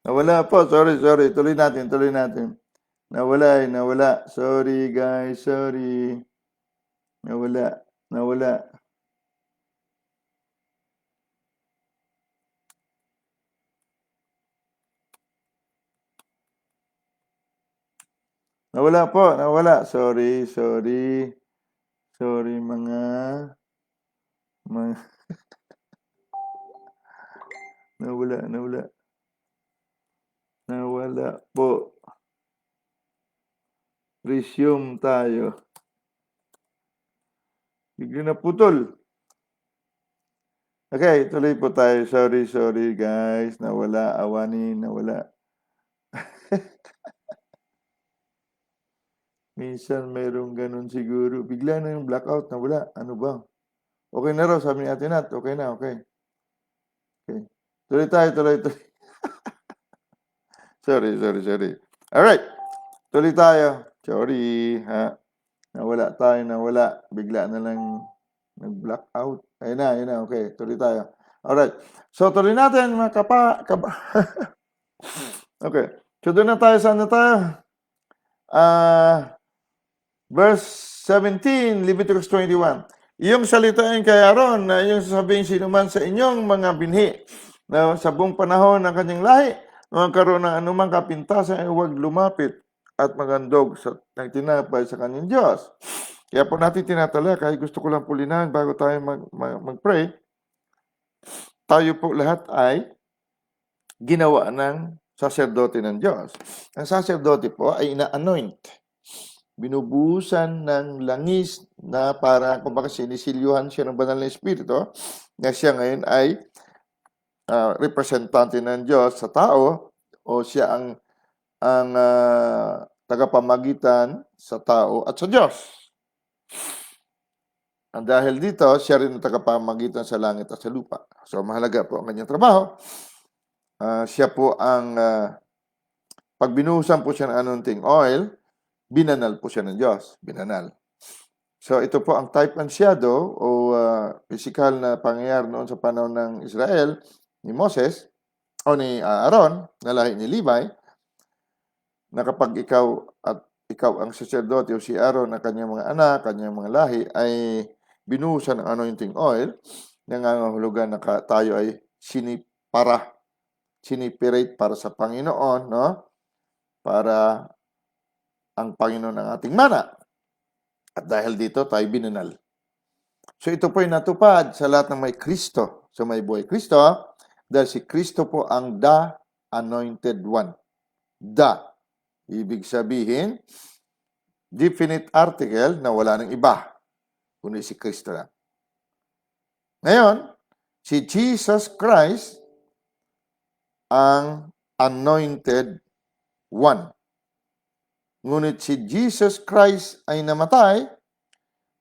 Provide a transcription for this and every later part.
Nawala po. Sorry. Tuloy natin. Nawala. Sorry, guys. Sorry. Nawala. Nawala po. Sorry. Sorry, mga nawala. Nawala po. Resume tayo. Bigla na putol. Okay, tuloy po tayo. Sorry, guys. Nawala. Awanin, nawala. Minsan mayroong ganun siguro. Bigla na yung blackout, nawala. Ano ba? Okay na raw, sabi ni Ate Nat. Okay na, okay. Tuloy tayo. Sorry. Alright. Tuloy tayo. Sorry, ha. Nawala. Bigla na lang nag-blackout. Ayun na. Okay, tuloy tayo. Alright. So, tuloy natin, mga Okay. So, doon na tayo. Saan na tayo? Verse 17, Leviticus 21. Iyong salitain kay Aaron na iyong sasabihin sino man sa inyong mga binhi na sa buong panahon ng kanyang lahi, magkaroon ng anumang kapintasan ay huwag lumapit at magandog sa nagtinapay sa kanyang Diyos. Kaya po natin tinatala, kahit gusto ko lang pulinahan bago tayo mag-pray, tayo po lahat ay ginawa ng saserdote ng Diyos. Ang saserdote po ay ina-anoint. Binubuhusan ng langis na para, kumbaga sinisilyuhan siya ng banal na espiritu, na siya ngayon ay representante ng Diyos sa tao, o siya ang tagapamagitan sa tao at sa Diyos. Dahil dito, siya rin ang tagapamagitan sa langit at sa lupa. So, mahalaga po ang kanyang trabaho. Siya po ang, pag binuhusan po siya ng anointing oil, binanal po siya ng Diyos. Binanal. So, ito po ang type and shadow o physical na pangyayari noon sa panahon ng Israel, ni Moses, o ni Aaron, na lahi ni Levi, na kapag ikaw ang sacerdote o si Aaron na kanyang mga anak, kanyang mga lahi, ay binuhusan ng anointing oil, nangangahulugan na tayo ay siniperate para sa Panginoon, no? Para ang Panginoon ang ating mana. At dahil dito, tayo binanal. So ito po ay natupad sa lahat ng may Kristo. So may buhay Kristo, dahil si Kristo po ang the anointed one. The. Ibig sabihin, definite article na wala ng iba, kundi si Kristo lang. Ngayon, si Jesus Christ ang anointed one. Ngunit si Jesus Christ ay namatay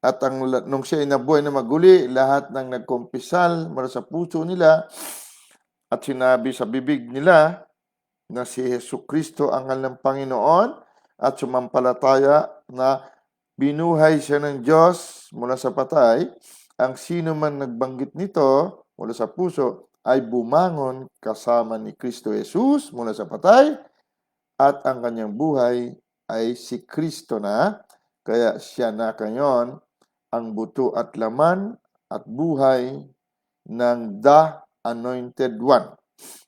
at nung siya ay nabuhay na maguli, lahat ng nagkumpisal mula sa puso nila at sinabi sa bibig nila na si Jesucristo ang kanilang Panginoon at sumampalataya na binuhay siya ng Diyos mula sa patay, ang sino man nagbanggit nito mula sa puso ay bumangon kasama ni Kristo Jesus mula sa patay at ang kanyang buhay ay si Kristo na, kaya siya na ngayon ang buto at laman at buhay ng the anointed one.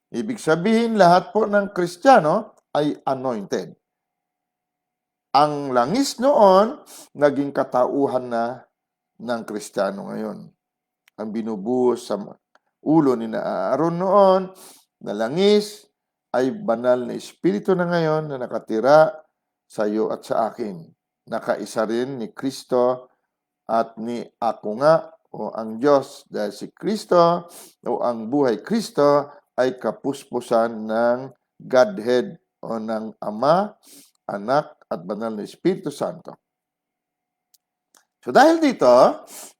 Ibig sabihin, lahat po ng Kristiyano ay anointed. Ang langis noon, naging katauhan na ng Kristiyano ngayon. Ang binubuhos sa ulo ni Aaron noon, na langis, ay banal na espiritu na ngayon na nakatira sa iyo at sa akin. Nakaisa rin ni Kristo at ni ako nga o ang Diyos, dahil si Kristo o ang buhay Kristo ay kapuspusan ng Godhead o ng Ama, Anak at Banal na Espiritu Santo. So dahil dito,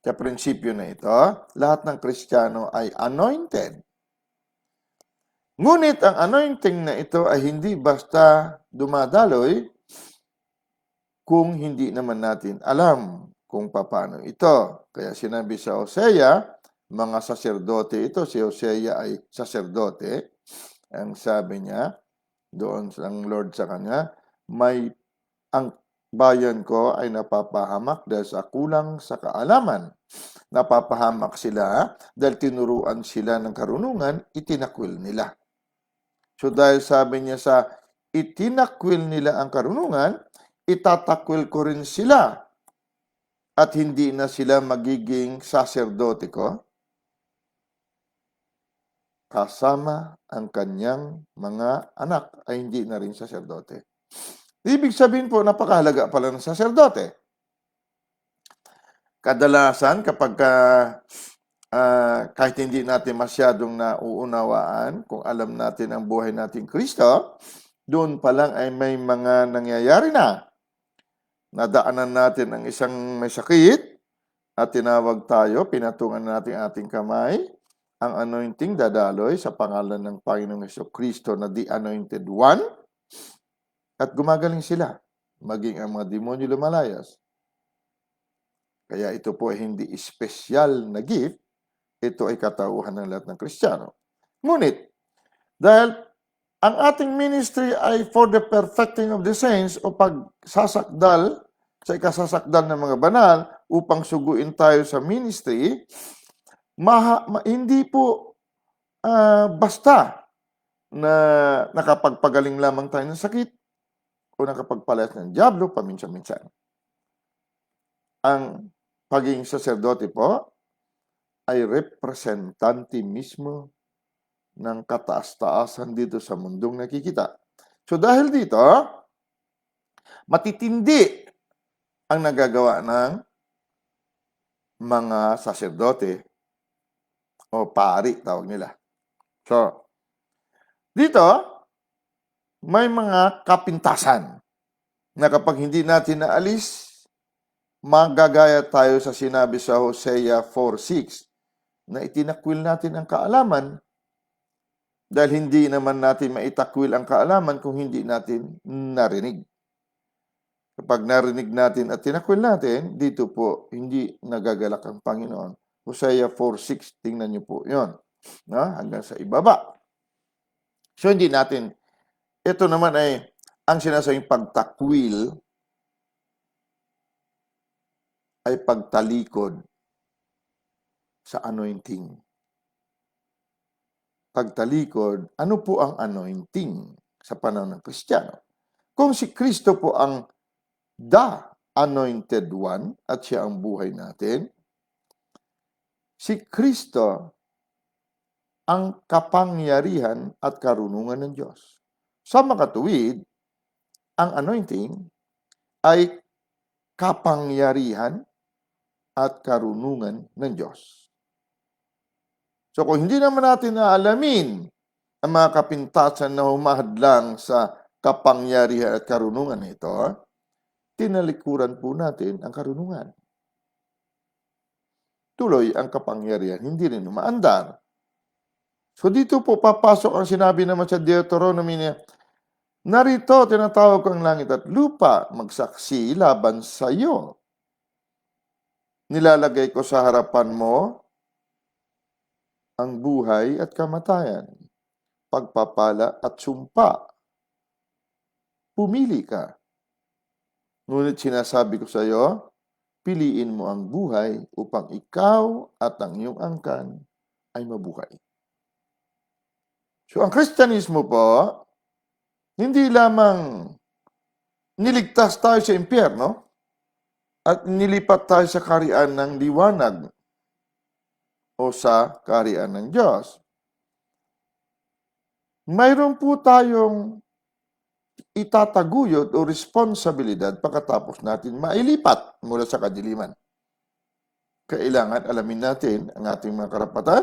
sa prinsipyo na ito, lahat ng Kristiyano ay anointed. Ngunit ang anointing na ito ay hindi basta dumadaloy kung hindi naman natin alam kung paano ito. Kaya sinabi sa Hosea, mga saserdote ito, si Hosea ay saserdote, Ang sabi niya, doon ang Lord sa kanya, ang bayan ko ay napapahamak dahil sa kulang sa kaalaman. Napapahamak sila dahil tinuruan sila ng karunungan, itinakwil nila. So dahil sabi niya sa itinakwil nila ang karunungan, itatakwil ko rin sila at hindi na sila magiging saserdote ko kasama ang kanyang mga anak ay hindi na rin saserdote. Ibig sabihin po, napakahalaga pala ng saserdote. Kadalasan kapag kahit hindi natin masyadong nauunawaan, kung alam natin ang buhay natin Kristo, doon pa lang ay may mga nangyayari na. Nadaanan natin ang isang may sakit at tinawag tayo, pinatungan natin ating kamay, ang anointing dadaloy sa pangalan ng Panginoong Jesucristo na the Anointed One at gumagaling sila, maging ang mga demonyo lumalayas. Kaya ito po ay hindi espesyal na gift, ito ay katauhan ng lahat ng Kristiyano. Ngunit, dahil ang ating ministry ay for the perfecting of the saints o pagsasakdal sa ikasasakdal ng mga banal upang suguin tayo sa ministry, hindi po basta na nakapagpagaling lamang tayo ng sakit o nakapagpalayas ng diablo paminsan-minsan. Ang pagiging saserdote po ay representante mismo ng kataas-taasan dito sa mundong nakikita. So dahil dito, matitindi ang nagagawa ng mga saserdote o pari, tawag nila. So, dito, may mga kapintasan na kapag hindi natin naalis, magagaya tayo sa sinabi sa Hosea 4:6 na itinakwil natin ang kaalaman dahil hindi naman natin maitakwil ang kaalaman kung hindi natin narinig. Kapag narinig natin at tinakwil natin, dito po hindi nagagalak ang Panginoon. Hosea 4:6, tingnan niyo po yon, no? Hanggang sa ibaba. So hindi natin, ito naman ay ang sinasabing pagtakwil ay pagtalikod sa anointing. Pagtalikod, ano po ang anointing sa panahon ng Kristiyano? Kung si Kristo po ang the Anointed One at siya ang buhay natin, si Kristo ang kapangyarihan at karunungan ng Diyos. Sa makatuwid, ang anointing ay kapangyarihan at karunungan ng Diyos. So kung hindi naman natin naalamin ang mga kapintasan na humahadlang sa kapangyarihan at karunungan nito, tinalikuran po natin ang karunungan. Tuloy ang kapangyarihan, hindi rin umaandar. So dito po papasok ang sinabi naman sa Deuteronomy niya, narito tinatawag ko ang langit at lupa, magsaksi laban sa iyo. Nilalagay ko sa harapan mo ang buhay at kamatayan, pagpapala at sumpa. Pumili ka. Ngunit sinasabi ko sa iyo, piliin mo ang buhay upang ikaw at ang iyong angkan ay mabuhay. So ang Kristyanismo po, hindi lamang niligtas tayo sa impyerno at nilipat tayo sa kaharian ng liwanag o sa kaharian ng Diyos. Mayroon po tayong itataguyod o responsibilidad pagkatapos natin mailipat mula sa kadiliman. Kailangan alamin natin ang ating mga karapatan,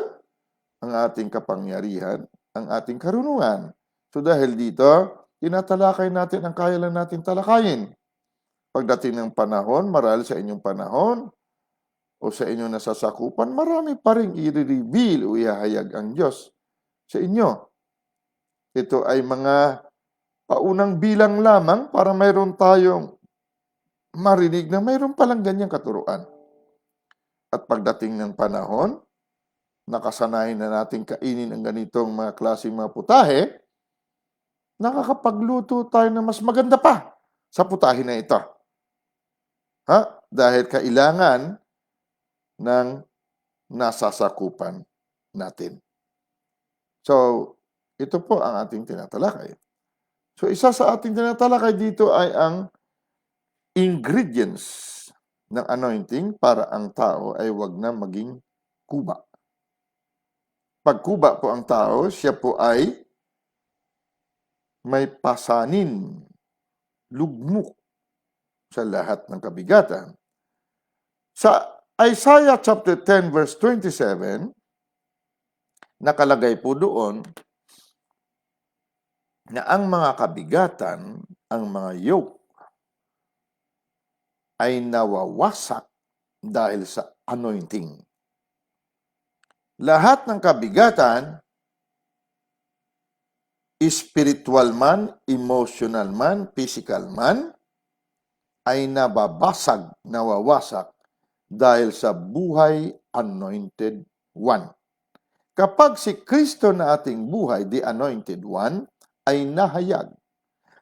ang ating kapangyarihan, ang ating karunungan. So dahil dito, tinatalakay natin ang kaya lang natin talakayin. Pagdating ng panahon, marahil sa inyong panahon o sa inyong nasasakupan, marami pa rin i-reveal o ihahayag ang Diyos sa inyo. Ito ay mga paunang bilang lamang para mayroon tayong marinig na mayroon palang ganyang katuruan. At pagdating ng panahon, nakasanayan na natin kainin ang ganitong mga klaseng mga putahe, nakakapagluto tayo na mas maganda pa sa putahe na ito. Dahil kailangan ng nasasakupan natin. So, ito po ang ating tinatalakay. So, isa sa ating tinatalakay dito ay ang ingredients ng anointing para ang tao ay wag na maging kuba. Pag kuba po ang tao, siya po ay may pasanin, lugmok sa lahat ng kabigatan. Sa Isaiah chapter 10 verse 27, nakalagay po doon na ang mga kabigatan, ang mga yoke, ay nawawasak dahil sa anointing. Lahat ng kabigatan, spiritual man, emotional man, physical man, ay nababasag, nawawasak dahil sa buhay anointed one. Kapag si Kristo na ating buhay, the anointed one, ay nahayag,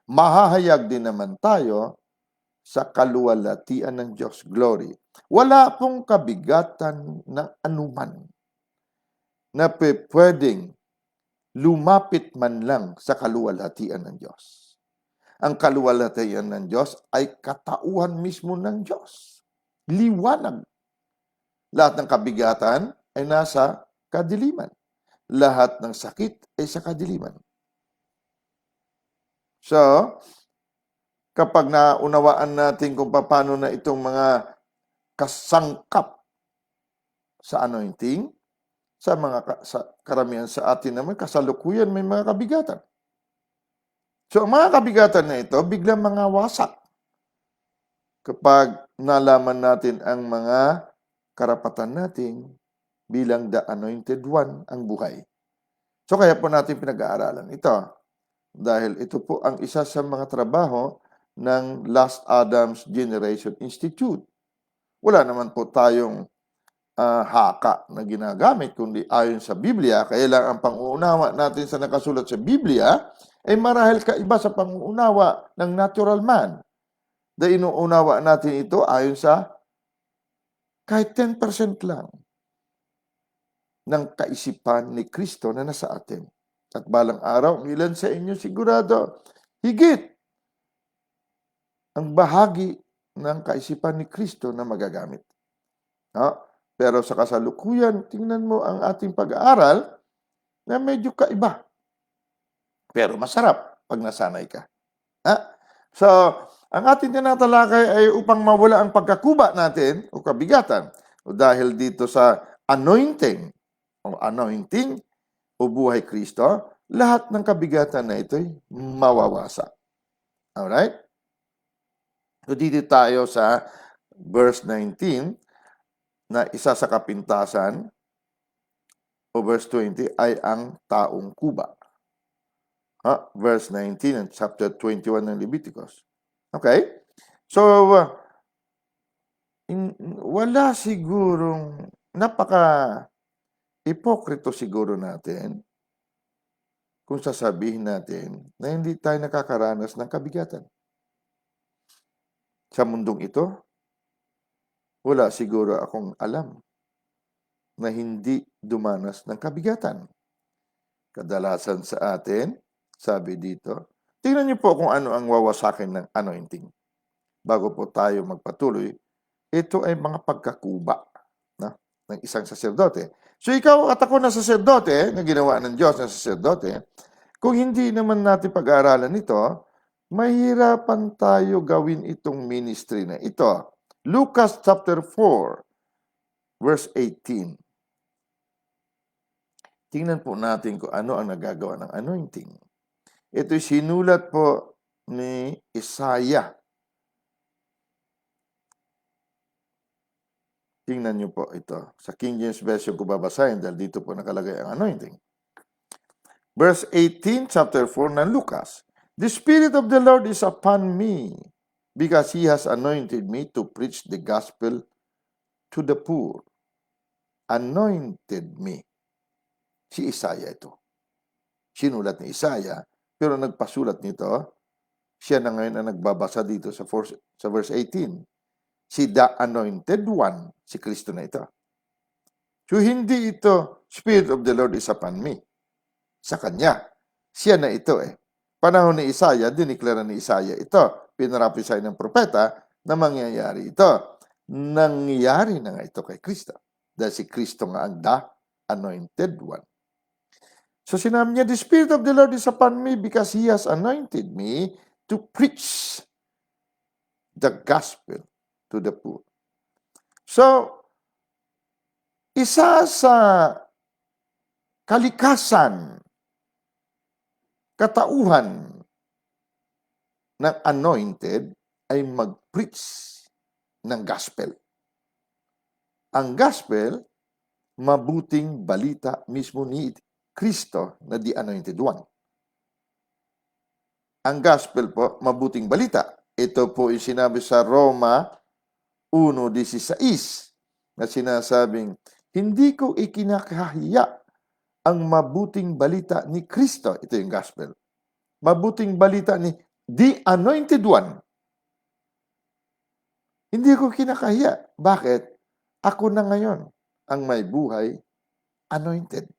mahahayag din naman tayo sa kaluwalhatian ng Diyos. Glory. Wala pong kabigatan ng anuman na pwedeng lumapit man lang sa kaluwalhatian ng Diyos. Ang kaluwalhatian ng Diyos ay katauhan mismo ng Diyos. Liwanag. Lahat ng kabigatan ay nasa kadiliman. Lahat ng sakit ay sa kadiliman. So, kapag naunawaan natin kung paano na itong mga kasangkap sa anointing, sa karamihan sa atin naman, kasalukuyan may mga kabigatan. So, ang mga kabigatan na ito, biglang mga wasak. Kapag nalaman natin ang mga karapatan natin bilang the anointed one, ang buhay. So, kaya po natin pinag-aaralan ito. Dahil ito po ang isa sa mga trabaho ng Last Adam's Generation Institute. Wala naman po tayong haka na ginagamit, kundi ayon sa Biblia. Kaya lang ang pang-uunawa natin sa nakasulat sa Biblia ay marahil kaiba sa pang-uunawa ng natural man. Dahil inuunawa natin ito ayon sa kahit 10% lang ng kaisipan ni Kristo na nasa atin. At balang araw, ilan sa inyo sigurado, higit ang bahagi ng kaisipan ni Kristo na magagamit. Pero sa kasalukuyan, tingnan mo ang ating pag-aaral na medyo kaiba. Pero masarap pag nasanay ka. So, ang ating tinatalakay ay upang mawala ang pagkakuba natin o kabigatan. Dahil dito sa anointing o buhay Kristo, lahat ng kabigatan na ito'y mawawasak. Alright? So, dito tayo sa verse 19, na isa sa kapintasan o verse 20 ay ang taong kuba. Verse 19 and chapter 21 ng Leviticus. Okay? So, wala sigurong napaka-ipokrito siguro natin kung sasabihin natin na hindi tayo nakakaranas ng kabigatan. Sa mundong ito, wala siguro akong alam na hindi dumanas ng kabigatan. Kadalasan sa atin, sabi dito, tingnan niyo po kung ano ang wawasakin ng anointing. Bago po tayo magpatuloy, ito ay mga pagkakuba ng isang saserdote. So ikaw at ako na saserdote, na ginawa ng Diyos na saserdote, kung hindi naman natin pag-aaralan ito, mahirapan tayo gawin itong ministry na ito. Lucas chapter 4, verse 18. Tingnan po natin kung ano ang nagagawa ng anointing. Ito'y sinulat po ni Isaiah. Tingnan niyo po ito. Sa King James Version ko babasahin dahil dito po nakalagay ang anointing. Verse 18, chapter 4 ng Lucas. The Spirit of the Lord is upon me, because He has anointed me to preach the gospel to the poor. Anointed me. Si Isaiah ito. Sinulat ni Isaiah, pero nagpasulat nito, siya na ngayon ang nagbabasa dito sa verse 18. Si the Anointed One, si Kristo na ito. So, hindi ito, Spirit of the Lord is upon me. Sa Kanya. Siya na ito eh. Panahon ni Isaiah, diniklara ni Isaiah ito. Pinarapisay ng propeta na mangyayari ito. Nangyayari na nga ito kay Kristo. Dahil si Kristo nga ang the Anointed One. So sinabi niya, the Spirit of the Lord is upon me because He has anointed me to preach the gospel to the poor. So, isa sa kalikasan, katauhan ng anointed ay mag-preach ng gospel. Ang gospel, mabuting balita mismo ni Kristo na the Anointed One. Ang gospel po, mabuting balita. Ito po ay sinabi sa Roma 1:16 na sinasabing, hindi ko ikinakahiya ang mabuting balita ni Kristo. Ito yung gospel. Mabuting balita ni the Anointed One. Hindi ko kinakahiya. Bakit? Ako na ngayon ang may buhay, anointed.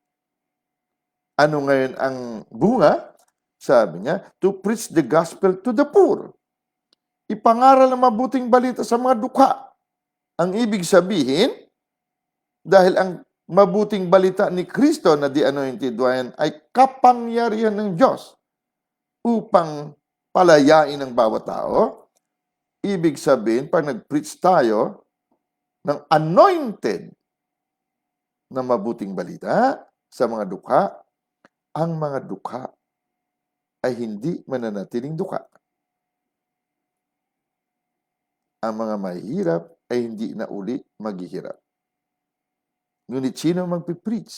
Ano ngayon ang bunga? Sabi niya, to preach the gospel to the poor. Ipangaral ang mabuting balita sa mga dukha. Ang ibig sabihin, dahil ang mabuting balita ni Kristo na the Anointed One ay kapangyarihan ng Diyos upang palayain ang bawat tao. Ibig sabihin, pag nag-preach tayo ng anointed na mabuting balita sa mga dukha, ang mga dukha ay hindi mananatiling dukha. Ang mga mahihirap ay hindi na uli maghihirap. Ngunit sino magpipreach?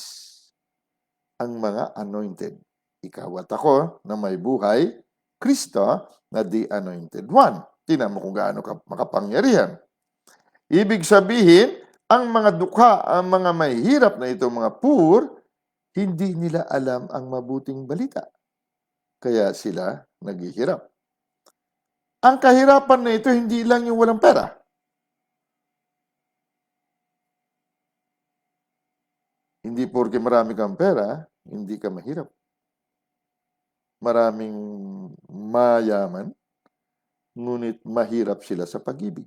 Ang mga anointed. Ikaw at ako na may buhay, Kristo na the Anointed One. Tingnan mo kung gaano ka makapangyarihan. Ibig sabihin, ang mga dukha, ang mga mahihirap na ito, mga poor, hindi nila alam ang mabuting balita. Kaya sila naghihirap. Ang kahirapan na ito, hindi lang yung walang pera. Hindi porke marami kang pera, hindi ka mahirap. Maraming mayaman, ngunit mahirap sila sa pag-ibig.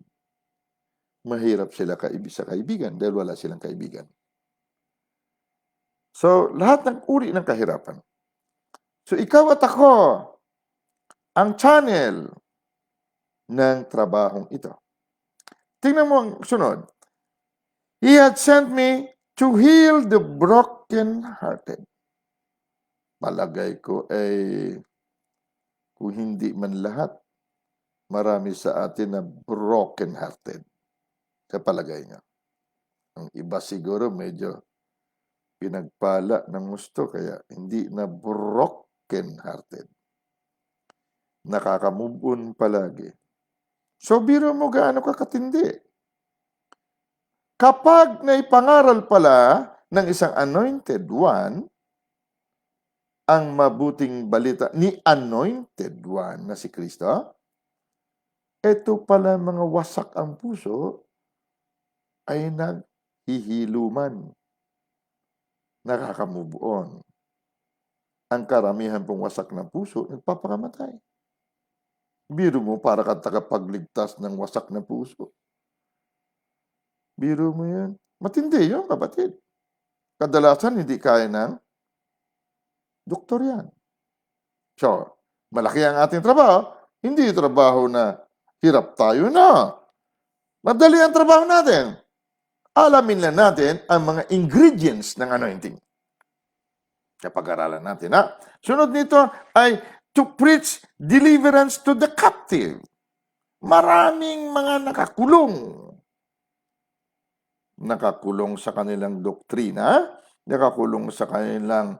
Mahirap sila sa kaibigan dahil wala silang kaibigan. So, lahat ng uri ng kahirapan. So, ikaw at ako, ang channel ng trabahong ito. Tingnan mo ang sunod. He had sent me to heal the broken-hearted. Palagay ko ay kung hindi man lahat, marami sa atin na broken-hearted. Sa palagay niya. Ang iba siguro medyo pinagpala ng gusto kaya hindi na broken-hearted. Nakaka-move on palagi. So, biro mo gaano ka katindi. Kapag naipangaral pala ng isang anointed one, ang mabuting balita ni Anointed One na si Kristo, ito pala mga wasak ang puso ay naghihiluman. Nakaka-move on. Ang karamihan pong wasak ng puso, nagpapakamatay. Biro mo para ka tagapagligtas ng wasak na puso. Biro mo yan. Matindi yun, kapatid. Kadalasan hindi kaya ng doktor yan. So, malaki ang ating trabaho. Hindi trabaho na hirap tayo na. Madali ang trabaho natin. Alamin lang natin ang mga ingredients ng anointing. Kapag-aralan natin, ha? Sunod nito ay to preach deliverance to the captive. Maraming mga nakakulong. Nakakulong sa kanilang doktrina, nakakulong sa kanilang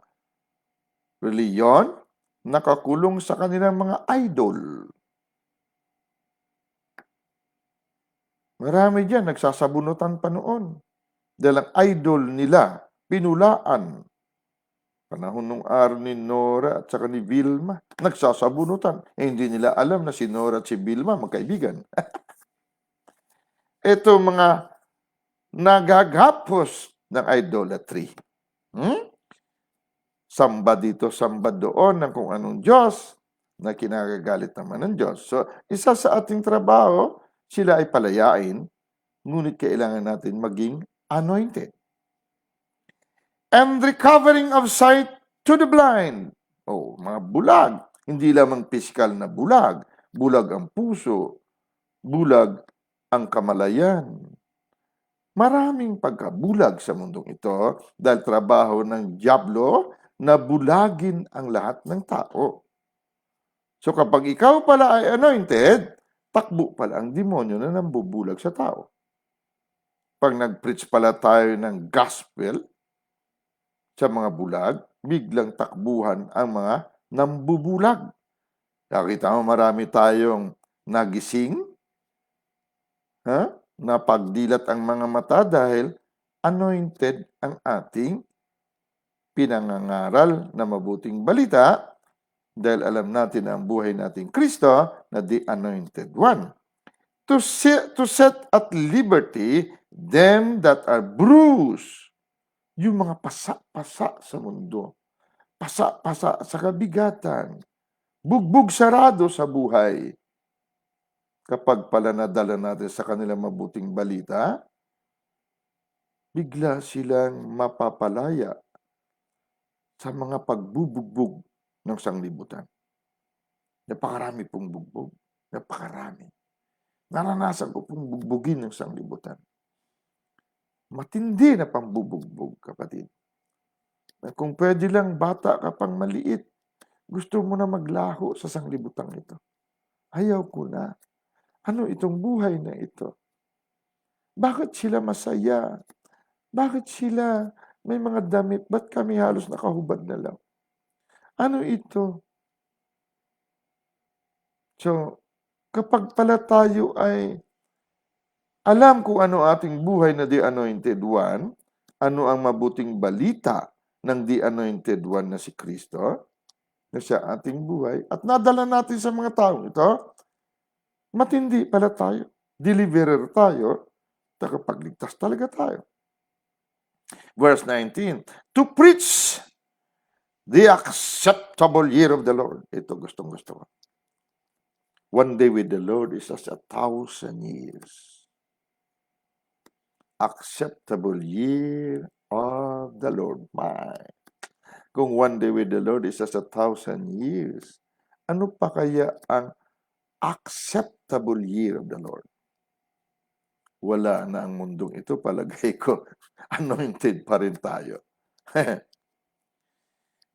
reliyon, nakakulong sa kanilang mga idol. Marami dyan, nagsasabunutan pa noon. Dahil ang idol nila, pinulaan. Panahon nung araw ni Nora at saka ni Vilma, nagsasabunutan. Hindi nila alam na si Nora at si Vilma magkaibigan. Ito mga nagagapos ng idolatry. Samba dito, samba doon ng kung anong Diyos na kinagagalit naman ng Diyos. So, isa sa ating trabaho, sila ay palayain, ngunit kailangan natin maging anointed. And recovering of sight to the blind. Mga bulag. Hindi lamang pisikal na bulag. Bulag ang puso. Bulag ang kamalayan. Maraming pagkabulag sa mundong ito dahil trabaho ng dyablo na bulagin ang lahat ng tao. So kapag ikaw pala ay anointed, takbo pala ang demonyo na nambubulag sa tao. Pag nag-preach pala tayo ng gospel sa mga bulag, biglang takbuhan ang mga nambubulag. Nakita mo marami tayong nagising, napagdilat ang mga mata dahil anointed ang ating pinangangaral na mabuting balita dahil alam natin na ang buhay nating Kristo na the anointed one. To set at liberty them that are bruised. Yung mga pasa-pasa sa mundo. Pasa-pasa sa kabigatan. Bugbog sarado sa buhay. Kapag pala nadala natin sa kanilang mabuting balita, bigla silang mapapalaya sa mga pagbubugbog ng sanglibutan. Napakarami pong bugbog. Napakarami. Naranasan ko pong bugbugin ng sanglibutan. Matindi na pambubugbog, kapatid. Na kung pwede lang bata ka pang maliit, gusto mo na maglaho sa sanglibutang ito. Ayaw ko na. Ano itong buhay na ito? Bakit sila masaya? Bakit sila may mga damit? Ba't kami halos nakahubad na lang? Ano ito? So, kapag pala tayo ay alam kung ano ating buhay na the anointed one, ano ang mabuting balita ng the anointed one na si Kristo, na siya ating buhay, at nadala natin sa mga taong ito, matindi pala tayo. Deliverer tayo, takapagligtas talaga tayo. Verse 19, to preach the acceptable year of the Lord. Ito gustong-gusto ko. One day with the Lord is as 1,000 years. Acceptable year of the Lord. My. Kung one day with the Lord is as 1,000 years, ano pa kaya ang acceptable year of the Lord? Wala na ang mundong ito, palagay ko. Anointed pa rin tayo.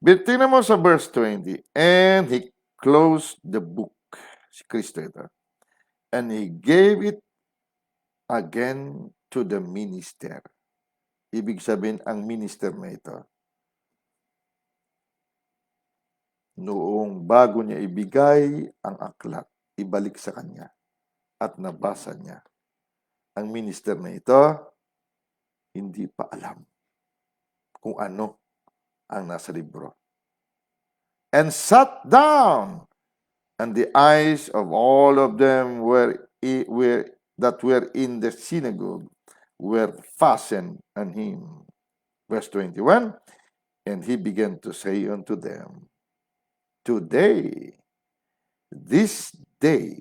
Tingnan mo sa verse 20. And he closed the book. Si Kristo ito. And he gave it again to the minister. Ibig sabihin, ang minister na ito, noong bago niya ibigay ang aklat, ibalik sa kanya at nabasa niya. Ang minister na ito, hindi pa alam kung ano ang nasa libro. And sat down, and the eyes of all of them that were in the synagogue were fastened on him. Verse 21, and he began to say unto them, today, this day,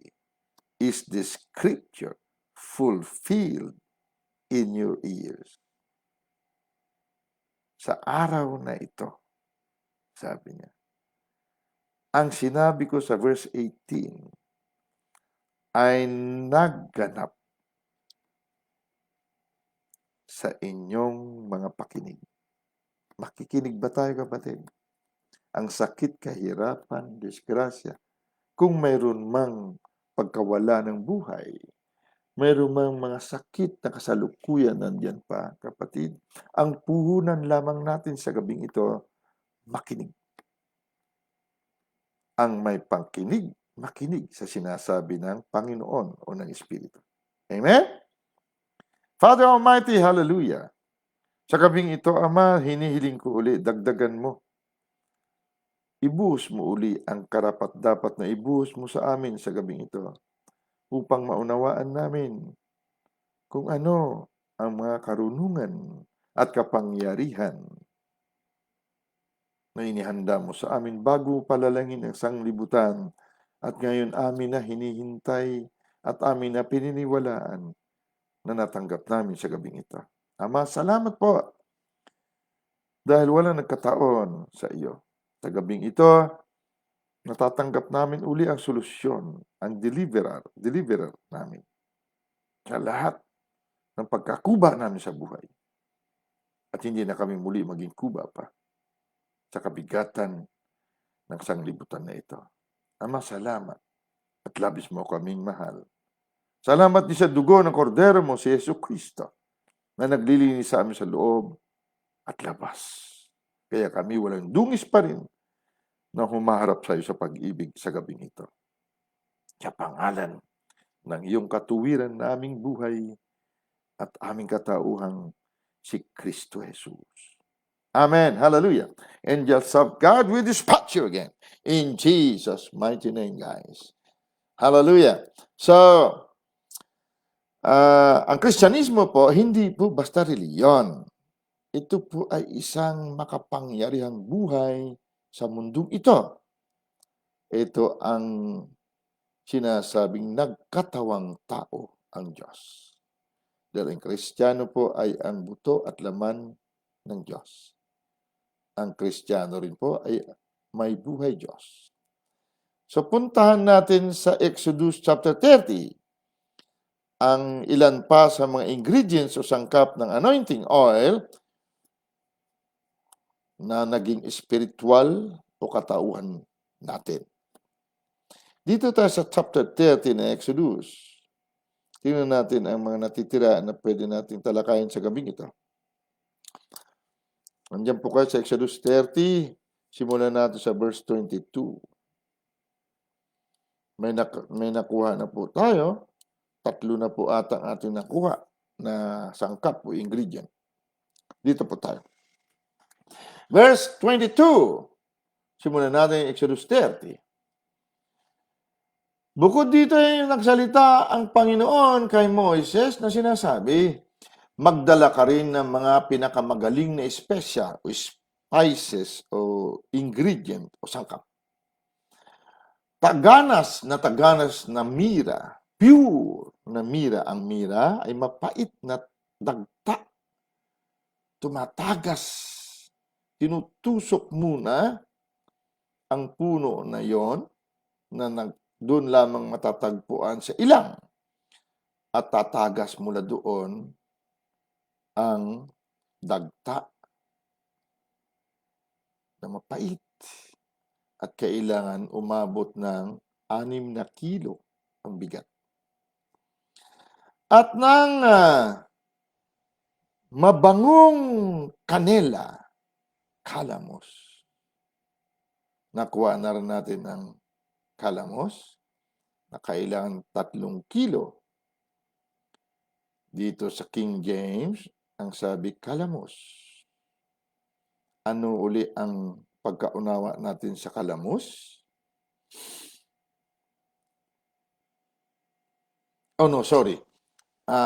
is the scripture fulfilled in your ears. Sa araw na ito, sabi niya, ang sinabi ko sa verse 18 ay nagganap sa inyong mga pakinig. Makikinig ba tayo, kapatid? Ang sakit, kahirapan, disgrasya, kung mayroon mang pagkawala ng buhay, mayroon mang mga sakit na kasalukuyan nandiyan pa, kapatid, ang puhunan lamang natin sa gabing ito, makinig. Ang may pangkinig, makinig sa sinasabi ng Panginoon o ng Espiritu. Amen? Father Almighty, hallelujah. Sa gabing ito, Ama, hinihiling ko uli, dagdagan mo ibuhos mo uli ang karapat-dapat na ibuhos mo sa amin sa gabing ito upang maunawaan namin kung ano ang mga karunungan at kapangyarihan na inihanda mo sa amin bago palalangin ang sanglibutan at ngayon amin na hinihintay at amin na pininiwalaan na natanggap namin sa gabing ito. Ama, salamat po dahil walang nagkataon sa iyo. Sa gabing ito, natatanggap namin uli ang solusyon, ang deliverer namin sa lahat ng pagkakuba namin sa buhay. At hindi na kami muli maging kuba pa sa kabigatan ng sanglibutan na ito. Ama, salamat at labis mo kaming mahal. Salamat din sa dugo ng kordero mo, si Yesu Cristo, na naglilinis sa amin sa loob at labas. Kaya kami walang dungis pa rin na humaharap sa iyo sa pag-ibig sa gabing ito. Sa pangalan ng iyong katuwiran na aming buhay at aming katauhang si Kristo Jesus. Amen. Hallelujah. Angels of God, we dispatch you again in Jesus' mighty name, guys. Hallelujah. So, ang Kristyanismo po, hindi po basta reliyon. Ito po ay isang makapangyarihang buhay sa mundong ito. Ito ang sinasabing nagkatawang tao ang Diyos. Dahil ang Kristiyano po ay ang buto at laman ng Diyos. Ang Kristiyano rin po ay may buhay Diyos. So puntahan natin sa Exodus chapter 30 ang ilan pa sa mga ingredients o sangkap ng anointing oil na naging spiritual o katauhan natin. Dito tayo sa chapter 30 ng Exodus. Tingnan natin ang mga natitira na pwede natin talakayin sa gabing ito. Nandiyan po kayo sa Exodus 30. Simulan natin sa verse 22. May nakuha na po tayo. 3 na po ata ang ating nakuha na sangkap o ingredient. Dito po tayo. Verse 22. Simulan natin Exodus 30. Bukod dito ay nagsalita ang Panginoon kay Moises na sinasabi, magdala ka rin ng mga pinakamagaling na espesya o spices o ingredient o sangkap. Taganas na mira, pure na mira. Ang mira ay mapait na dagta. Tumatagas. Tinutusok muna ang puno na yon na doon lamang matatagpuan sa ilang at tatagas mula doon ang dagta na mapait at kailangan umabot ng 6 na kilo ang bigat. At ng mabangong kanela, kalamos. Nakuha na rin natin ng kalamos na kailangan 3 kilo. Dito sa King James, ang sabi kalamos. Ano uli ang pagkaunawa natin sa kalamos? Oh no, sorry.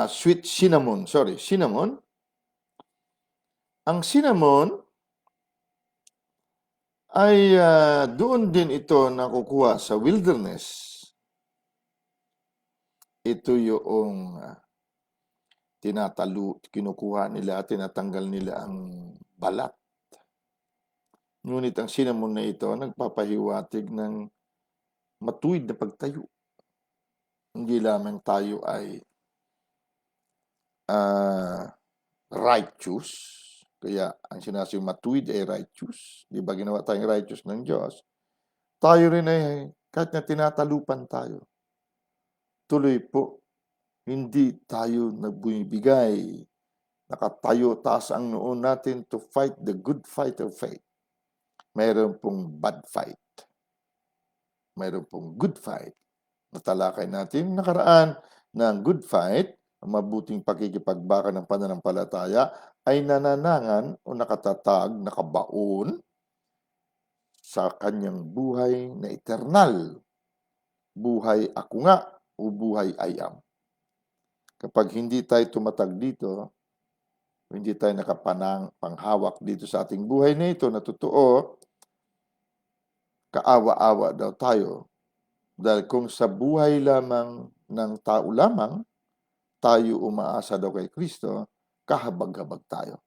Sweet cinnamon. Sorry, cinnamon. Ang cinnamon ay doon din ito nakukuha sa wilderness. Ito yung kinukuha nila at tinatanggal nila ang balat. Ngunit ang cinnamon na ito nagpapahiwatig ng matuwid na pagtayo. Hindi lamang tayo ay righteous. Kaya ang sinasabing matuwid ay righteous. Di ba ginawa tayong righteous ng Diyos? Tayo rin ay kahit na tinatalupan tayo. Tuloy po, hindi tayo nagbibigay. Nakatayo taas ang noon natin to fight the good fight of faith. Mayroon pong bad fight. Mayroon pong good fight. Natalakay natin nakaraan na ang good fight, ang mabuting pakikipagbaka ng pananampalataya, ay nananangan o nakatatag, nakabaon sa kanyang buhay na eternal. Buhay ako nga o buhay I am. Kapag hindi tayo tumatag dito, hindi tayo panghawak dito sa ating buhay na ito na totoo, kaawa-awa daw tayo. Dahil kung sa buhay lamang ng tao lamang, tayo umaasa daw kay Kristo, kahabag-habag tayo.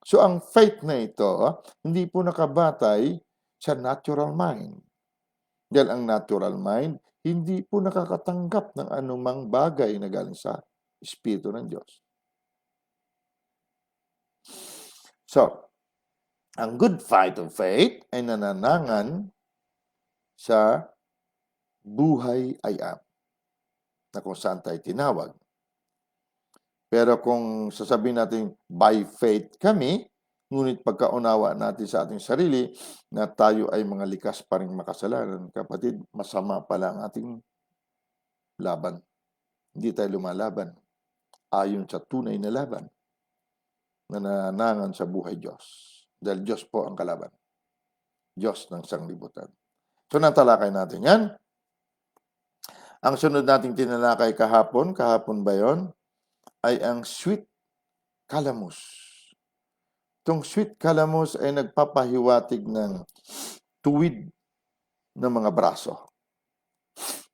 So ang faith na ito, hindi po nakabatay sa natural mind. Dahil ang natural mind, hindi po nakakatanggap ng anumang bagay na galing sa Espiritu ng Diyos. So, ang good fight of faith ay nananangan sa buhay I am, na kung saan tayo tinawag. Pero kung sasabihin natin by faith kami, ngunit pagkaunawa natin sa ating sarili na tayo ay mga likas pa rin makasalanan, kapatid, masama pala ang ating laban. Hindi tayo lumalaban ayon sa tunay na laban na nananangan sa buhay Diyos. Dahil Diyos po ang kalaban. Diyos ng sanglibutan. So natalakay natin yan. Ang sunod nating tinalakay kahapon ba yon? Ay ang sweet calamus. Itong sweet calamus ay nagpapahiwatig ng tuwid ng mga braso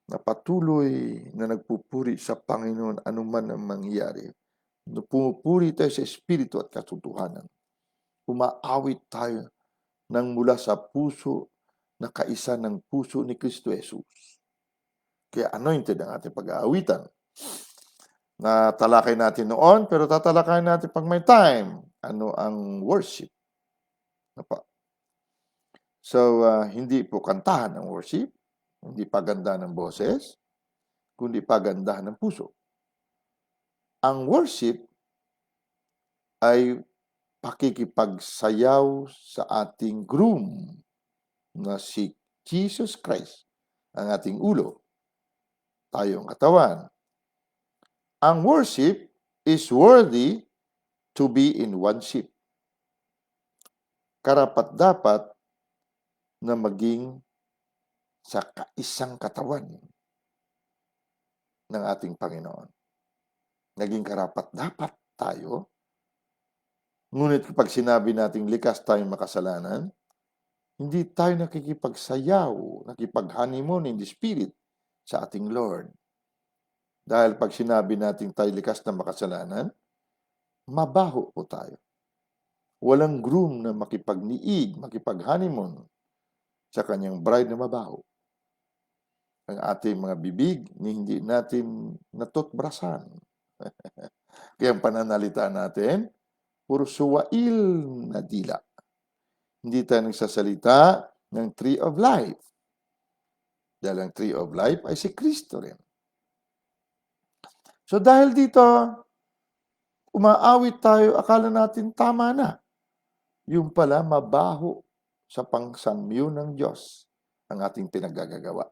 na patuloy na nagpupuri sa Panginoon anuman ang mangyari. Pumupuri tayo sa Espiritu at katotohanan. Umaawit tayo ng mula sa puso na kaisa ng puso ni Kristo Jesus. Kaya anointed ang ating pag-aawitan. Natalakay natin noon, pero tatalakay natin pag may time. Ano ang worship? So, hindi po kantahan ang worship, hindi paganda ng boses, kundi pagandahan ng puso. Ang worship ay pakikipagsayaw sa ating groom na si Jesus Christ, ang ating ulo, tayong katawan. Ang worship is worthy to be in one ship. Karapat-dapat na maging sa kaisang katawan ng ating Panginoon. Naging karapat-dapat tayo. Ngunit kapag sinabi nating likas tayong makasalanan, hindi tayo nakikipagsayaw, nakipag-honeymoon in the Spirit sa ating Lord. Dahil pag sinabi nating tayo likas na makasalanan, mabaho po tayo. Walang groom na makipagniig, makipag-honeymoon sa kanyang bride na mabaho. Ang ating mga bibig ni hindi natin natutbrasan. Kaya ang pananalita natin, puro suwail na dila. Hindi tayo nagsasalita ng tree of life. Dahil ang tree of life ay si Kristo rin. So dahil dito, umaawit tayo, akala natin tama na. Yung pala, mabaho sa pangsamyo ng Diyos ang ating pinaggagawa.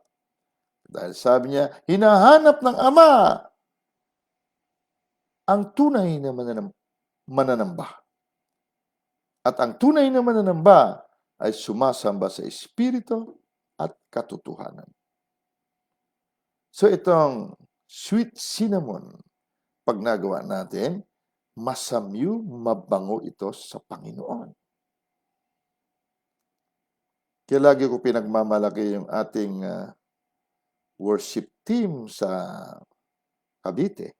Dahil sabi niya, hinahanap ng Ama ang tunay na mananamba. At ang tunay na mananamba ay sumasamba sa Espiritu at katotohanan. So itong sweet cinnamon, pag nagawa natin, masamyu, mabango ito sa Panginoon. Kaya lagi ko pinagmamalaki yung ating worship team sa Cavite.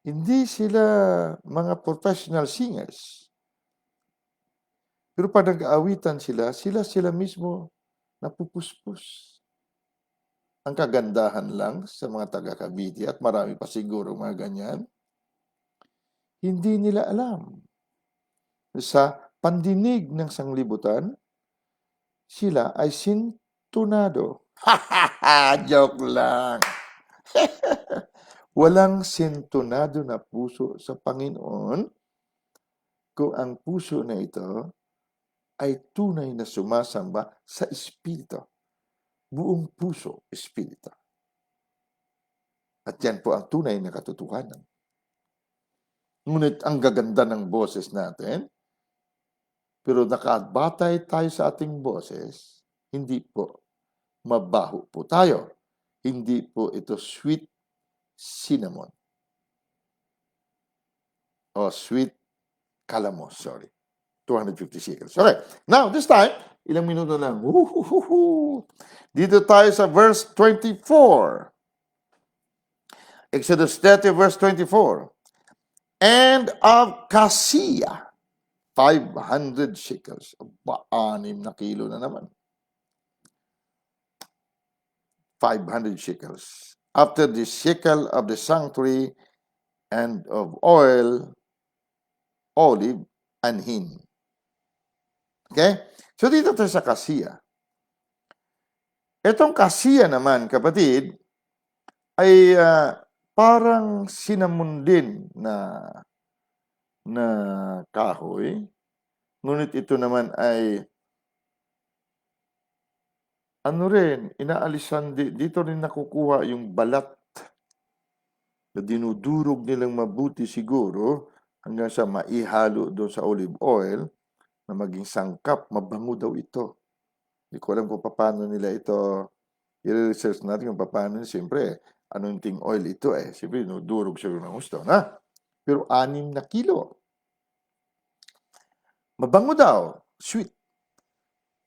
Hindi sila mga professional singers. Pero pag nag-aawitan sila mismo napupuspos. Ang kagandahan lang sa mga taga-Cavite at marami pa siguro mga ganyan, hindi nila alam. Sa pandinig ng sanglibutan, sila ay sintunado. Joke lang. Walang sintunado na puso sa Panginoon kung ang puso na ito ay tunay na sumasamba sa Espiritu. Buong puso, Espiritu. At yan po ang tunay na katotohanan. Ngunit ang gaganda ng boses natin, Pero nakabatay tayo sa ating boses, hindi po mabaho po tayo. Hindi po ito sweet cinnamon o sweet calamos, sorry. 250 shekels. Okay. Now, this time, ilang minuto lang. Dito tayo sa verse 24. Exodus 30, verse 24. And of cassia, 500 shekels. 6 na kilo na naman. 500 shekels. After the shekel of the sanctuary and of oil, olive, and hin. Okay? So dito tayo sa kasiya. Itong kasiya naman, kapatid, ay parang cinnamon din na kahoy. Ngunit ito naman ay inaalisan dito rin nakukuha yung balat na dinudurog nilang mabuti siguro hanggang sa maihalo doon sa olive oil na maging sangkap, mabango daw ito. Hindi ko alam kung paano nila ito i-research natin kung paano. Siyempre, anong ting oil ito eh. Siyempre, dinudurog siya ng gusto, na? Pero 6 na kilo. Mabango daw. Sweet.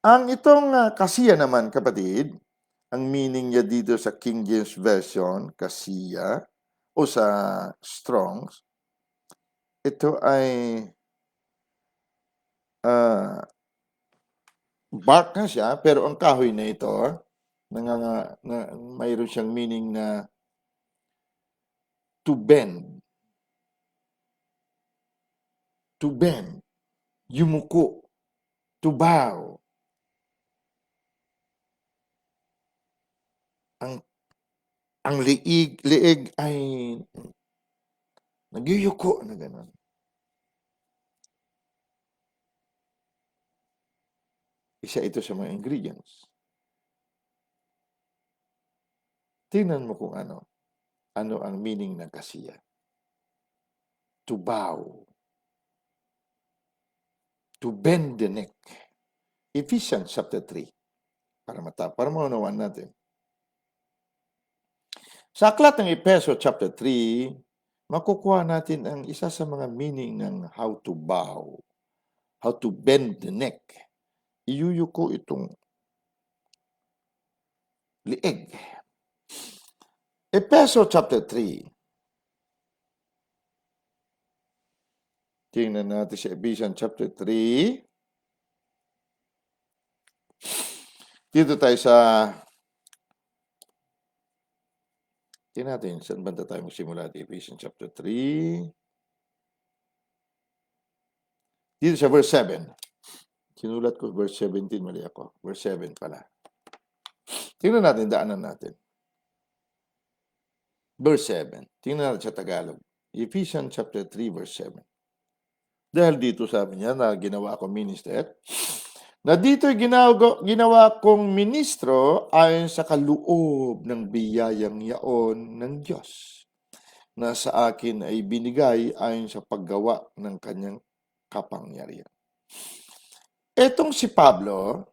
Ang itong kasiya naman, kapatid, ang meaning niya dito sa King James Version, kasiya, o sa Strong's, ito ay bark na siya, pero ang kahoy na ito, mayroon siyang meaning na to bend. To bend. Yumuko. To bow. Ang liig ay nagyuyuko na gano'n. Isa ito sa mga ingredients. Tingnan mo kung ano ang meaning ng kasiya. To bow. To bend the neck. Ephesians chapter 3. Para maunawaan natin. Sa aklat ng Efeso chapter 3, makukuha natin ang isa sa mga meaning ng how to bow, how to bend the neck. Iyuyuko itong lieg. Efeso chapter 3. Tingnan natin sa Ephesians chapter 3. Dito tayo sa... Tingnan natin, saan banda tayo magsimula? Ephesians chapter 3. Dito sa verse 7. Sinulat ko verse 17, mali ako. Verse 7 pala. Tingnan natin, daanan natin. Verse 7. Tingnan natin sa Tagalog. Ephesians chapter 3, verse 7. Dahil dito sabi niya na ginawa akong minister, na dito'y ginawa kong ministro ayon sa kaloob ng biyayang yaon ng Diyos, na sa akin ay binigay ayon sa paggawa ng kanyang kapangyarihan. Etong si Pablo,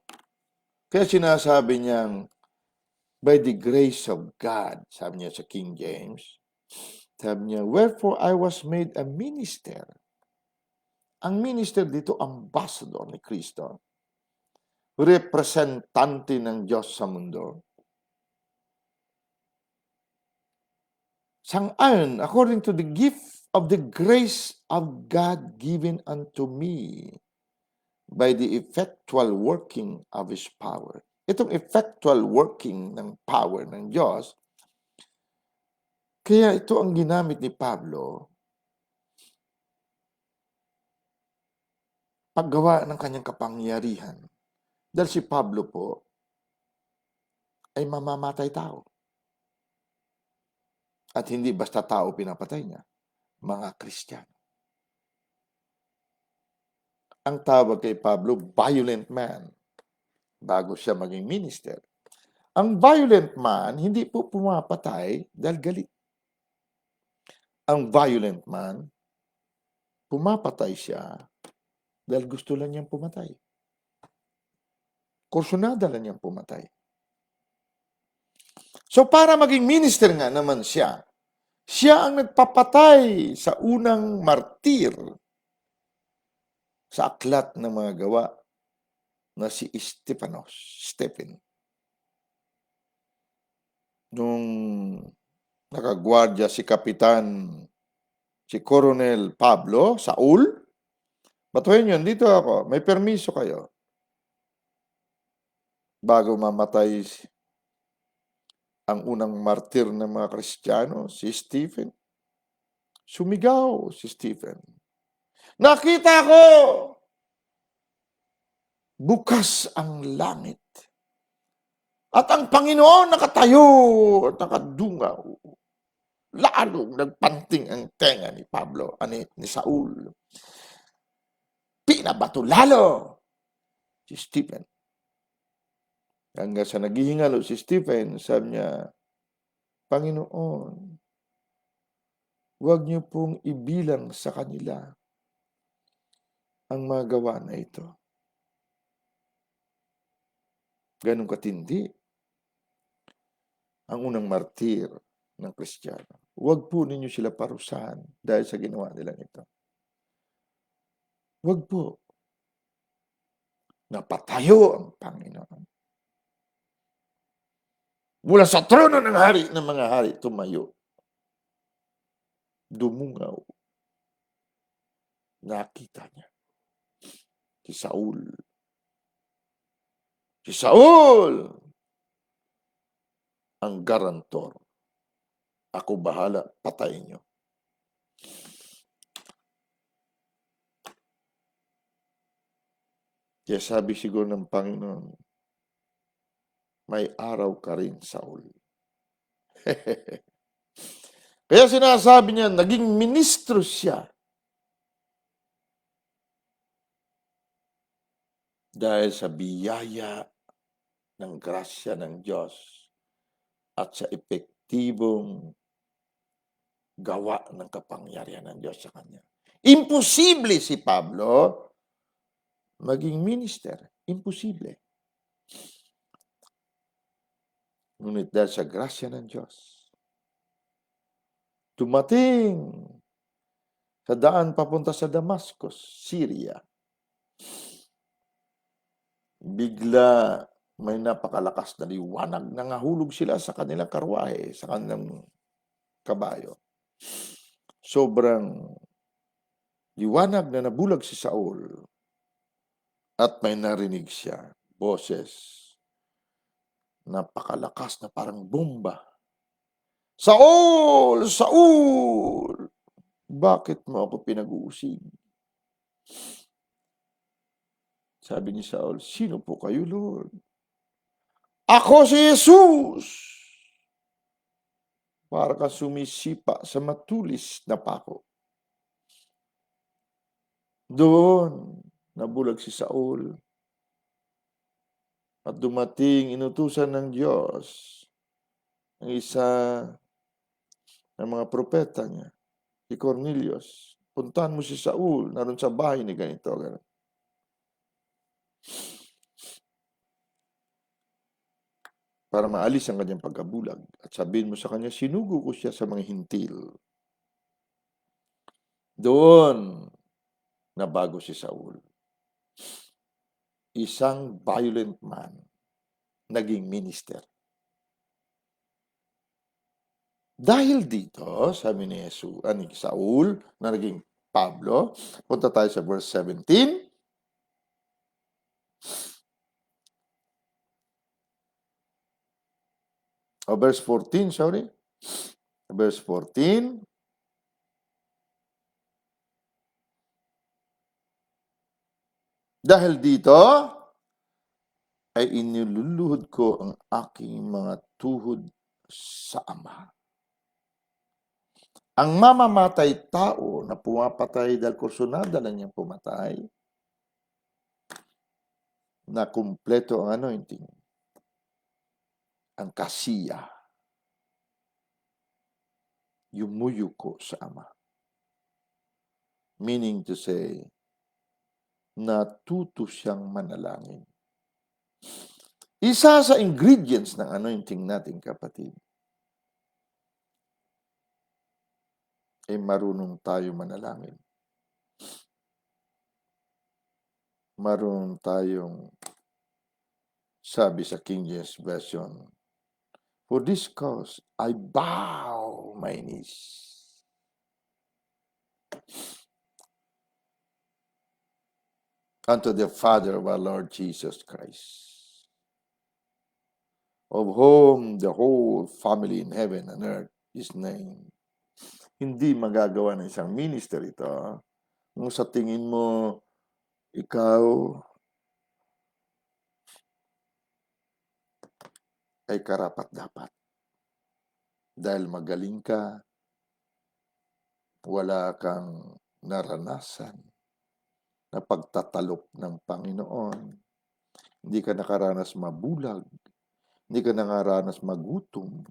kaya sinasabi niyang, by the grace of God, sabi niya sa King James, sabi niya, wherefore I was made a minister. Ang minister dito, ambassador ni Kristo, representante ng Diyos sa mundo. Sang-ayon, according to the gift of the grace of God given unto me by the effectual working of His power. Itong effectual working ng power ng Diyos, kaya ito ang ginamit ni Pablo paggawa ng kanyang kapangyarihan. Dahil si Pablo po ay mamamatay tao. At hindi basta tao pinapatay niya, mga Kristiyano. Ang tawag kay Pablo, violent man, bago siya maging minister. Ang violent man, hindi po pumapatay dahil galit. Ang violent man, pumapatay siya Dahil gusto lang niyang pumatay. Kursunada lang niyang pumatay. So para maging minister nga naman siya ang nagpapatay sa unang martir sa aklat ng mga gawa na si Stephen. Nung nakagwardya si Kapitan, si Coronel Pablo, Saul, batuhin yun, dito ako, may permiso kayo. Bago mamatay ang unang martir ng mga Kristiyano, si Stephen. Sumigaw si Stephen. Nakita ko! Bukas ang langit. At ang Panginoon nakatayo at nakadungaw. Lalong nagpanting ang tenga ni Pablo, ni Saul. Pinabato lalo si Stephen. Hanggang sa naghihingalo si Stephen, sabi niya, Panginoon, huwag niyo pong ibilang sa kanila ang mga gawa na ito. Ganun katindi ang unang martir ng Kristiyano. Huwag po ninyo sila parusahan dahil sa ginawa nila ito. Huwag po. Napatayo ang Panginoon. Mula sa trono ng hari ng mga hari, tumayo. Dumungaw. Nakita niya. Si Saul. Si Saul! Ang garantor. Ako bahala, patayin niyo. Kaya sabi siguro ng Panginoon, may araw ka rin, Saul. Kaya sinasabi niya, naging ministro siya. Dahil sa biyaya ng grasya ng Diyos at sa epektibong gawa ng kapangyarihan ng Diyos sa kanya. Imposible si Pablo maging minister. Imposible. Ngunit dahil sa grasya ng Diyos, dumating sa daan papunta sa Damascus, Syria. Bigla may napakalakas na liwanag, nangahulog sila sa kanilang karwahe, sa kanilang kabayo. Sobrang liwanag na nabulag si Saul at may narinig siya, boses, napakalakas na parang bomba. Saul! Saul! Bakit mo ako pinag-uusig? Sabi ni Saul, sino po kayo, Lord? Ako si Jesus! Para ka sumisipa sa matulis na pako. Doon, nabulag si Saul. At dumating, inutusan ng Diyos, ang isa ng mga propeta niya, si Cornelius. Puntahan mo si Saul, naroon sa bahay ni ganito. Ganito. Para maalis ang kanyang pagkabulag. At sabihin mo sa kanya, sinugo ko siya sa mga hintil. Doon, nabago si Saul. Isang violent man, naging minister. Dahil dito, sabi ni Saul, na naging Pablo, punta tayo sa verse 17. Verse 14, sorry. Verse 14. Dahil dito, ay iniluluhod ko ang aking mga tuhod sa Ama. Ang mamamatay tao na pumapatay dahil kursunada na niyang pumatay, na kumpleto ang anointing, ang kasiya, yumuyo ko sa Ama. Meaning to say, natuto siyang manalangin. Isa sa ingredients ng anointing natin, kapatid, ay marunong tayo manalangin. Marunong tayong, sabi sa King James Version, "For this cause, I bow my knees." Unto the Father of our Lord Jesus Christ, of whom the whole family in heaven and earth is named. Hindi magagawa ng isang minister ito kung sa tingin mo, ikaw ay karapat-dapat. Dahil magaling ka, wala kang naranasan na pagtatalop ng Panginoon. Hindi ka nakaranas mabulag. Hindi ka nakaranas magutom.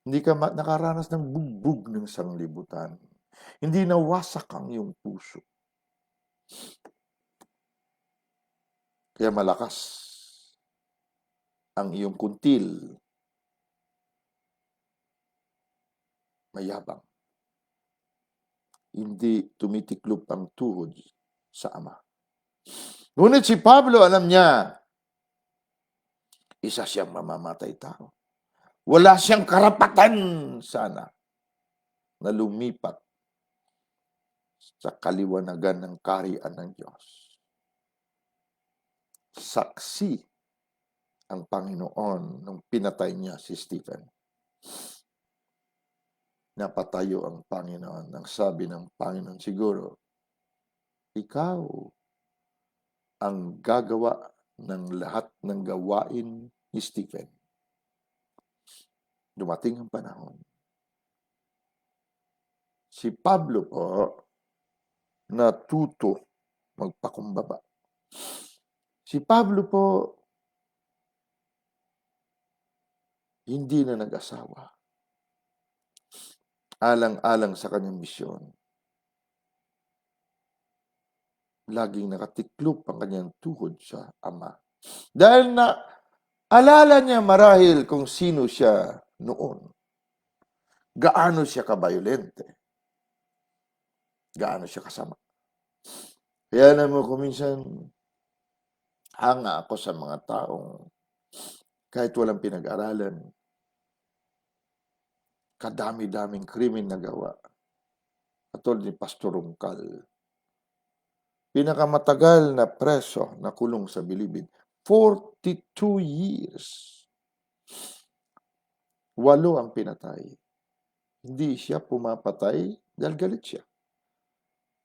Hindi ka nakaranas ng bugbog ng sanglibutan. Hindi nawasak ang iyong puso. Kaya malakas ang iyong kuntil. Mayabang. Hindi tumitiklop ang tuhod sa Ama. Ngunit si Pablo, alam niya, isa siyang mamamatay tao. Wala siyang karapatan sana na lumipat sa kaliwanagan ng kaharian ng Diyos. Saksi ang Panginoon nung pinatay niya si Stephen. Napatayo ang Panginoon. Ang sabi ng Panginoon, siguro, ikaw ang gagawa ng lahat ng gawain ni Stephen. Dumating ang panahon. Si Pablo po, natuto magpakumbaba. Si Pablo po, hindi na nag-asawa. Alang-alang sa kanyang misyon. Laging nakatiklop ang kanyang tuhod sa Ama. Dahil na alala niya marahil kung sino siya noon. Gaano siya kabayolente. Gaano siya kasama. Kaya naman kung minsan, hanga ako sa mga taong kahit walang pinag-aralan, kadami-daming krimen na gawa. Katulad ni Pastor Rungkal. Pinakamatagal na preso na kulong sa bilibid. 42 years. 8 ang pinatay. Hindi siya pumapatay dahil galit siya.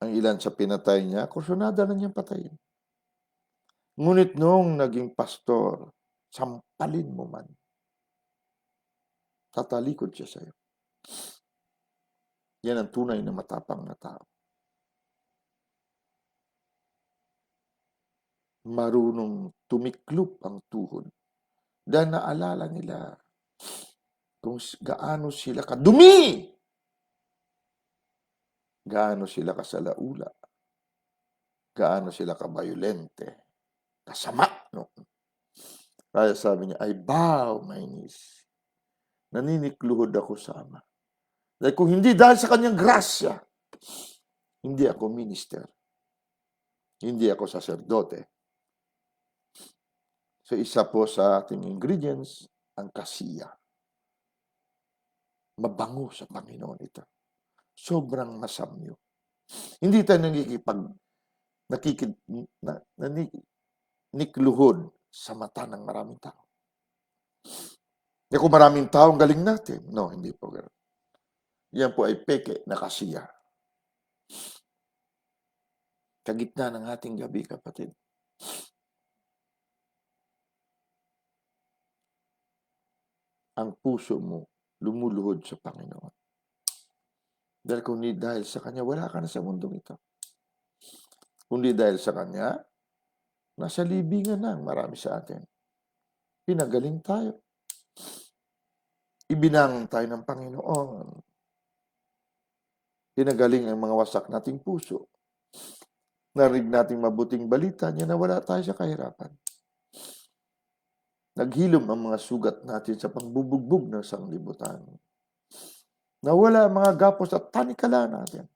Ang ilan sa pinatay niya, kursunada na niyang patayin. Ngunit noong naging pastor, sampalin mo man. Tatalikod siya sa'yo. Yan ang tunay na matapang na tao. Marunong tumiklop ang tuhod. Dahil naalala nila kung gaano sila kadumi. Gaano sila kasalaula. Gaano sila kabayolente. Kasama. No? Kaya sabi niya, I bow my knees. Naninikluhod ako sa Ama. Dahil kung hindi dahil sa kanyang grasya, hindi ako minister. Hindi ako saserdote. So isa po sa ating ingredients, ang kasiya. Mabango sa Panginoon ito. Sobrang masamyo. Hindi tayo nanikluhod sa mata ng maraming tao. Kung maraming tao ang galing natin. No, hindi po ganoon. Yan po ay peke na kasiya. Kagitna ng ating gabi, kapatid. Ang puso mo lumuluhod sa Panginoon. Dahil kung hindi dahil sa Kanya, wala ka na sa mundong ito. Kung hindi dahil sa Kanya, nasa libingan na marami sa atin. Pinagaling tayo. Ibinang tayo ng Panginoon. Pinagaling ang mga wasak nating puso. narinig nating mabuting balita niya na wala tayo sa kahirapan. Naghilom ang mga sugat natin sa pangbubugbog ng sanglibutan. Nawala ang mga gapos at tanikala natin.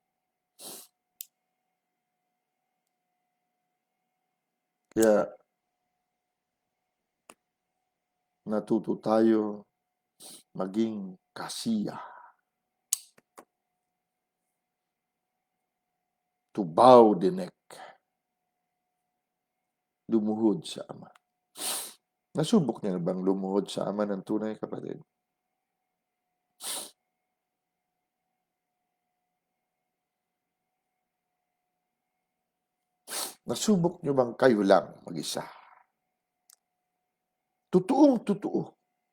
Kaya natuto tayo maging kasiya. To bow the neck. Lumuhod sa Ama. Nasubok niya na bang lumuhod sa Ama ng tunay, kapatid? Nasubok niyo bang kayo lang mag-isa? Totoong totoo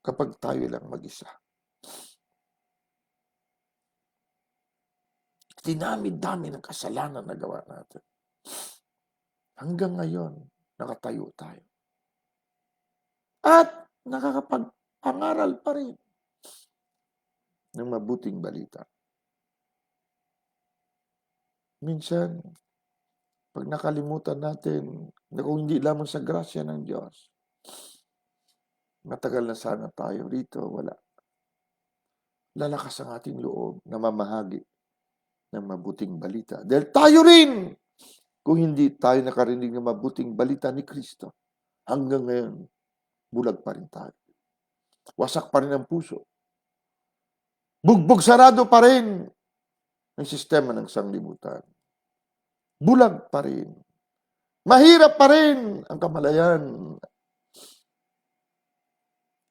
kapag tayo lang mag-isa. Dinami-dami ng kasalanan na gawa natin. Hanggang ngayon, nakatayo tayo. At nakakapag-pangaral pa rin ng mabuting balita. Minsan, pag nakalimutan natin na kung hindi lamang sa grasya ng Diyos, matagal na sana tayo rito, wala. Lalakas ang ating loob na mamahagi ng mabuting balita. Dahil tayo rin, kung hindi tayo nakarinig ng mabuting balita ni Kristo, hanggang ngayon, bulag pa rin tayo. Wasak pa rin ang puso. Bugbog sarado pa rin ang sistema ng sanglibutan. Bulag pa rin. Mahirap pa rin ang kamalayan.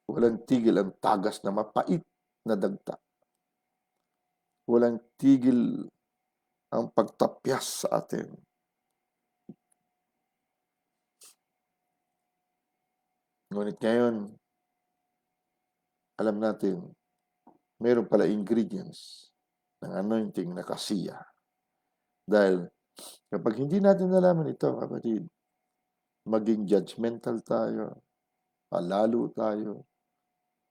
Walang tigil ang tagas na mapait na dagta. Walang tigil ang pagtapyas sa atin. Ngunit ngayon, alam natin, mayroon pala ingredients ng anointing na kasiya. Dahil kapag hindi natin nalaman ito, kapatid, maging judgmental tayo, palalo tayo,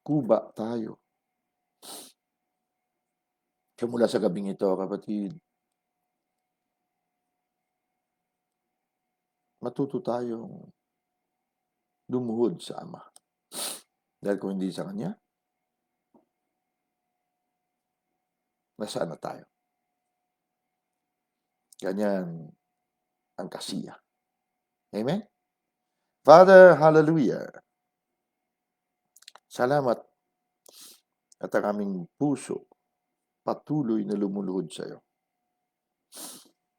kuba tayo. Kaya mula sa gabing ito, kapatid, matuto tayong lumuhod sa Ama. Dahil kung hindi sa Kanya, nasaan na tayo? Ganyan ang kasiya. Amen? Father, hallelujah. Salamat at ang aming puso patuloy na lumuluhod sa iyo.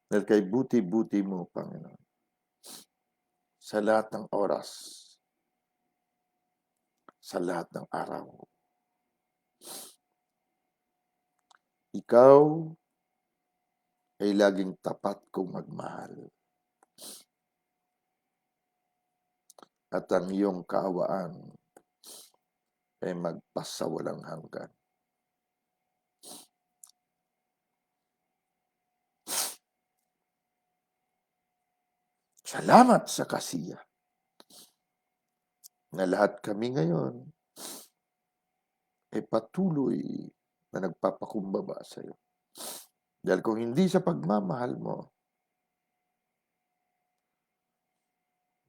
Dahil kay buti-buti mo, Panginoon, sa lahat ng oras, sa lahat ng araw. Ikaw ay laging tapat kong magmahal. At ang iyong kaawaan ay magpasawalang hanggan. Salamat sa kasiya na lahat kami ngayon ay patuloy na nagpapakumbaba sa iyo. Dahil kung hindi sa pagmamahal mo,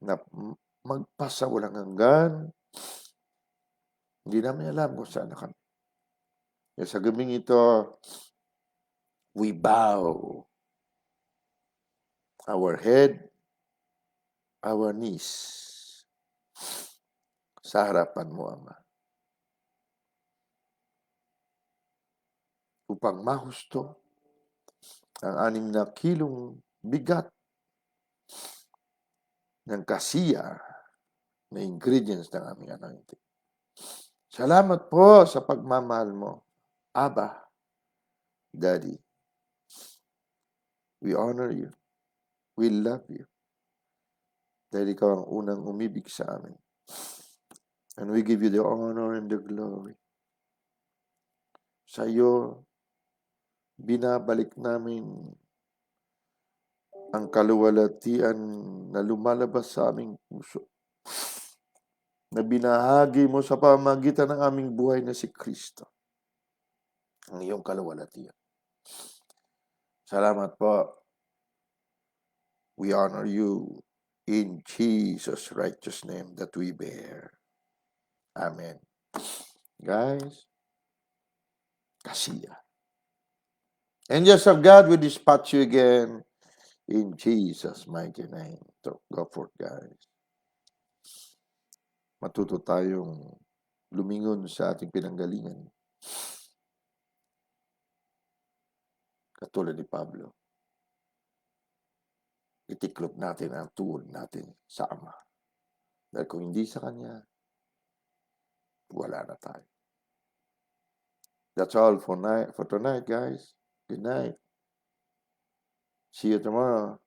na magpasawalang hanggan, hindi namin alam kung saan na kami. Kaya sa gabing ito, we bow our head, our knees sa harapan mo, Ama. Upang mahusto ang 6 na kilong bigat ng kasiya na ingredients ng aming anointing. Salamat po sa pagmamahal mo, Abba, Daddy. We honor you. We love you. Dahil ikaw ang unang umibig sa amin. And we give you the honor and the glory. Sa iyo, binabalik namin ang kaluwalhatian na lumalabas sa aming puso, na binahagi mo sa pamamagitan ng aming buhay na si Kristo, ang iyong kaluwalhatian. Salamat po We honor you in Jesus' righteous name that we bear. Amen. Guys, kasiya. Angels of God, we dispatch you again in Jesus' mighty name. So, go for it, guys. Matuto tayong lumingon sa ating pinanggalingan. Katulad ni Pablo. Itiklop natin ang tuhod natin sa Ama. Dahil kung hindi sa Kanya, wala na tayo. That's all for tonight, guys. Good night. See you tomorrow.